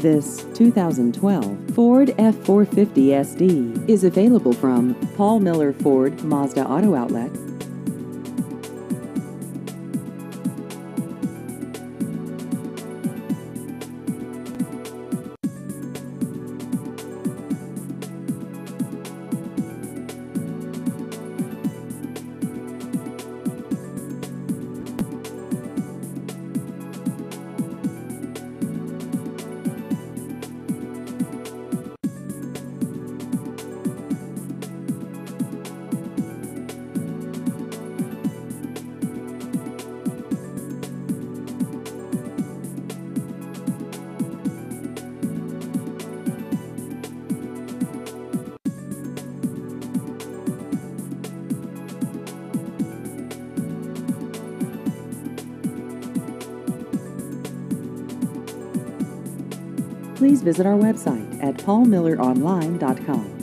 This 2012 Ford F-450 SD is available from Paul Miller Ford Mazda Auto Outlet. Please visit our website at paulmilleronline.com.